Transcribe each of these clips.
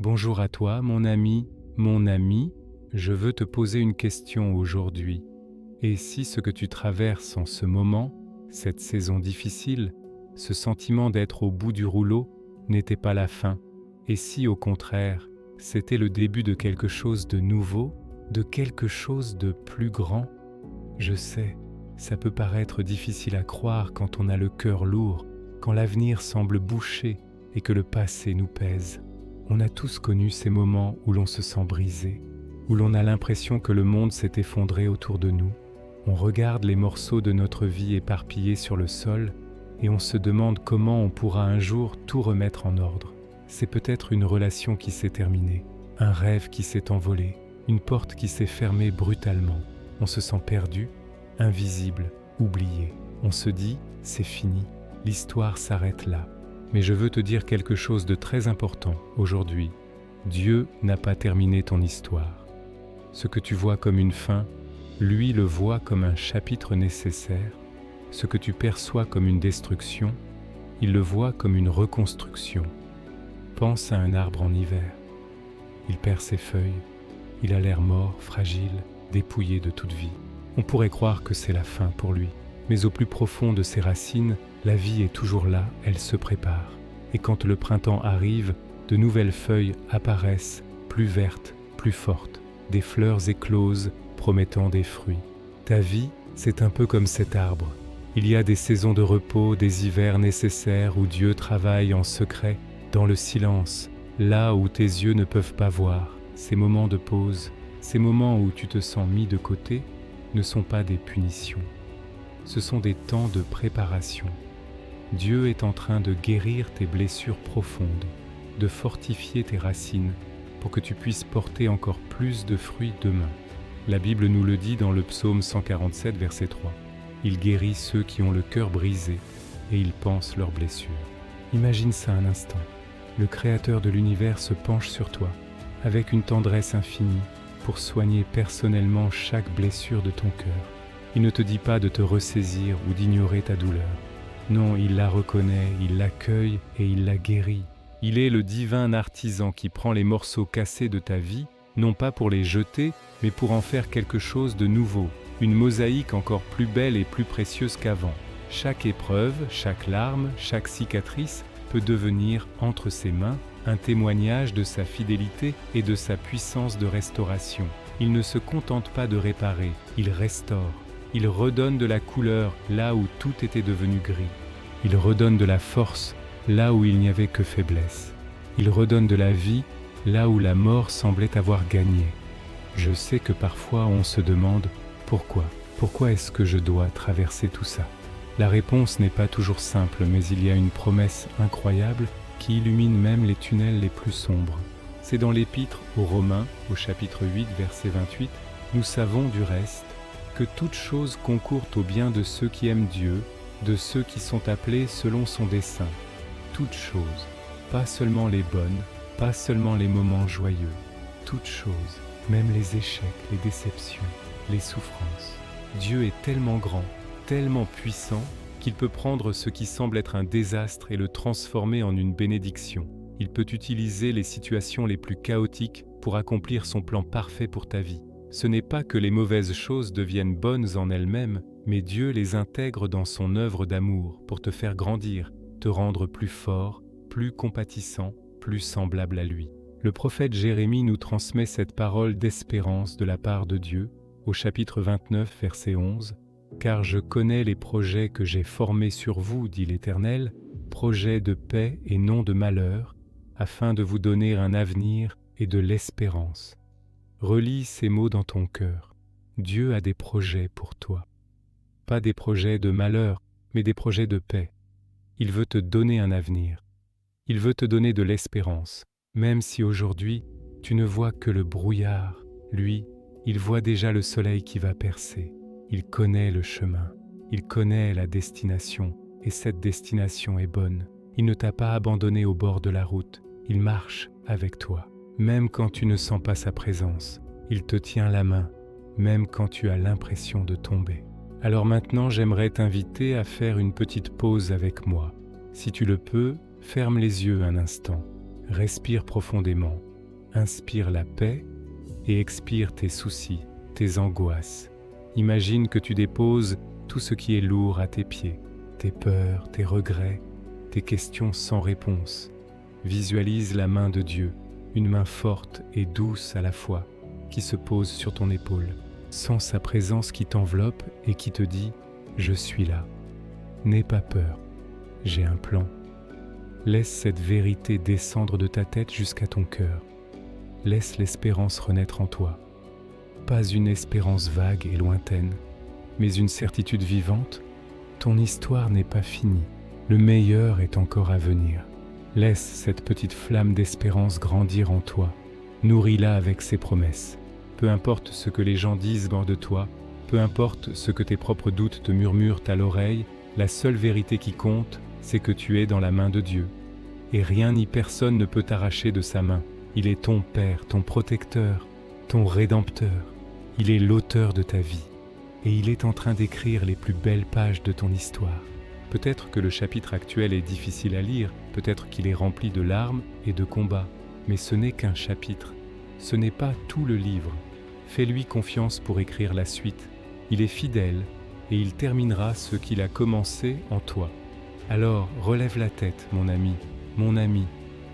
Bonjour à toi, mon ami, mon ami. Je veux te poser une question aujourd'hui. Et si ce que tu traverses en ce moment, cette saison difficile, ce sentiment d'être au bout du rouleau, n'était pas la fin? Et si au contraire, c'était le début de quelque chose de nouveau, de quelque chose de plus grand? Je sais, ça peut paraître difficile à croire quand on a le cœur lourd, quand l'avenir semble bouché et que le passé nous pèse. On a tous connu ces moments où l'on se sent brisé, où l'on a l'impression que le monde s'est effondré autour de nous. On regarde les morceaux de notre vie éparpillés sur le sol et on se demande comment on pourra un jour tout remettre en ordre. C'est peut-être une relation qui s'est terminée, un rêve qui s'est envolé, une porte qui s'est fermée brutalement. On se sent perdu, invisible, oublié. On se dit, c'est fini, l'histoire s'arrête là. Mais je veux te dire quelque chose de très important aujourd'hui. Dieu n'a pas terminé ton histoire. Ce que tu vois comme une fin, lui le voit comme un chapitre nécessaire. Ce que tu perçois comme une destruction, il le voit comme une reconstruction. Pense à un arbre en hiver. Il perd ses feuilles, il a l'air mort, fragile, dépouillé de toute vie. On pourrait croire que c'est la fin pour lui, mais au plus profond de ses racines, la vie est toujours là, elle se prépare. Et quand le printemps arrive, de nouvelles feuilles apparaissent, plus vertes, plus fortes, des fleurs éclosent, promettant des fruits. Ta vie, c'est un peu comme cet arbre. Il y a des saisons de repos, des hivers nécessaires où Dieu travaille en secret, dans le silence, là où tes yeux ne peuvent pas voir. Ces moments de pause, ces moments où tu te sens mis de côté, ne sont pas des punitions. Ce sont des temps de préparation. Dieu est en train de guérir tes blessures profondes, de fortifier tes racines pour que tu puisses porter encore plus de fruits demain. La Bible nous le dit dans le psaume 147, verset 3. Il guérit ceux qui ont le cœur brisé et il panse leurs blessures. Imagine ça un instant. Le Créateur de l'univers se penche sur toi avec une tendresse infinie pour soigner personnellement chaque blessure de ton cœur. Il ne te dit pas de te ressaisir ou d'ignorer ta douleur. Non, il la reconnaît, il l'accueille et il la guérit. Il est le divin artisan qui prend les morceaux cassés de ta vie, non pas pour les jeter, mais pour en faire quelque chose de nouveau, une mosaïque encore plus belle et plus précieuse qu'avant. Chaque épreuve, chaque larme, chaque cicatrice peut devenir, entre ses mains, un témoignage de sa fidélité et de sa puissance de restauration. Il ne se contente pas de réparer, il restaure. Il redonne de la couleur là où tout était devenu gris. Il redonne de la force là où il n'y avait que faiblesse. Il redonne de la vie là où la mort semblait avoir gagné. Je sais que parfois on se demande pourquoi. Pourquoi est-ce que je dois traverser tout ça? La réponse n'est pas toujours simple, mais il y a une promesse incroyable qui illumine même les tunnels les plus sombres. C'est dans l'Épître aux Romains, au chapitre 8, verset 28, « Nous savons du reste que toutes choses concourent au bien de ceux qui aiment Dieu, de ceux qui sont appelés selon son dessein. » Toutes choses, pas seulement les bonnes, pas seulement les moments joyeux, toutes choses, même les échecs, les déceptions, les souffrances. Dieu est tellement grand, tellement puissant, qu'il peut prendre ce qui semble être un désastre et le transformer en une bénédiction. Il peut utiliser les situations les plus chaotiques pour accomplir son plan parfait pour ta vie. Ce n'est pas que les mauvaises choses deviennent bonnes en elles-mêmes, mais Dieu les intègre dans son œuvre d'amour pour te faire grandir, te rendre plus fort, plus compatissant, plus semblable à lui. Le prophète Jérémie nous transmet cette parole d'espérance de la part de Dieu, au chapitre 29, verset 11. « Car je connais les projets que j'ai formés sur vous, dit l'Éternel, projets de paix et non de malheur, afin de vous donner un avenir et de l'espérance. » Relis ces mots dans ton cœur. Dieu a des projets pour toi. Pas des projets de malheur, mais des projets de paix. Il veut te donner un avenir. Il veut te donner de l'espérance. Même si aujourd'hui, tu ne vois que le brouillard, lui, il voit déjà le soleil qui va percer. Il connaît le chemin. Il connaît la destination. Et cette destination est bonne. Il ne t'a pas abandonné au bord de la route. Il marche avec toi. Même quand tu ne sens pas sa présence, il te tient la main, même quand tu as l'impression de tomber. Alors maintenant, j'aimerais t'inviter à faire une petite pause avec moi. Si tu le peux, ferme les yeux un instant. Respire profondément, inspire la paix et expire tes soucis, tes angoisses. Imagine que tu déposes tout ce qui est lourd à tes pieds, tes peurs, tes regrets, tes questions sans réponse. Visualise la main de Dieu, une main forte et douce à la fois, qui se pose sur ton épaule. Sens sa présence qui t'enveloppe et qui te dit « Je suis là. N'aie pas peur. J'ai un plan. » Laisse cette vérité descendre de ta tête jusqu'à ton cœur. Laisse l'espérance renaître en toi. Pas une espérance vague et lointaine, mais une certitude vivante. Ton histoire n'est pas finie. Le meilleur est encore à venir. Laisse cette petite flamme d'espérance grandir en toi. Nourris-la avec ses promesses. Peu importe ce que les gens disent hors de toi, peu importe ce que tes propres doutes te murmurent à l'oreille, la seule vérité qui compte, c'est que tu es dans la main de Dieu. Et rien ni personne ne peut t'arracher de sa main. Il est ton Père, ton protecteur, ton Rédempteur. Il est l'auteur de ta vie. Et il est en train d'écrire les plus belles pages de ton histoire. Peut-être que le chapitre actuel est difficile à lire, peut-être qu'il est rempli de larmes et de combats, mais ce n'est qu'un chapitre. Ce n'est pas tout le livre. Fais-lui confiance pour écrire la suite. Il est fidèle et il terminera ce qu'il a commencé en toi. Alors, relève la tête, mon ami,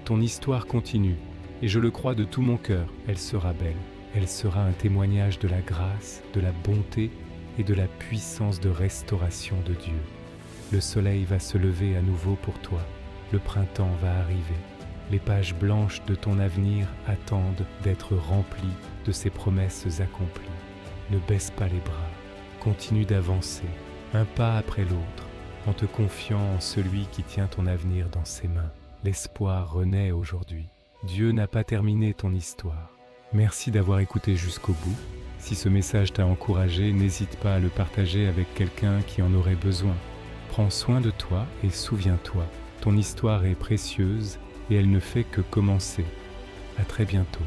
ton histoire continue, et je le crois de tout mon cœur, elle sera belle. Elle sera un témoignage de la grâce, de la bonté et de la puissance de restauration de Dieu. Le soleil va se lever à nouveau pour toi, le printemps va arriver. Les pages blanches de ton avenir attendent d'être remplies de ces promesses accomplies. Ne baisse pas les bras, continue d'avancer, un pas après l'autre, en te confiant en celui qui tient ton avenir dans ses mains. L'espoir renaît aujourd'hui. Dieu n'a pas terminé ton histoire. Merci d'avoir écouté jusqu'au bout. Si ce message t'a encouragé, n'hésite pas à le partager avec quelqu'un qui en aurait besoin. Prends soin de toi et souviens-toi, ton histoire est précieuse et elle ne fait que commencer. À très bientôt.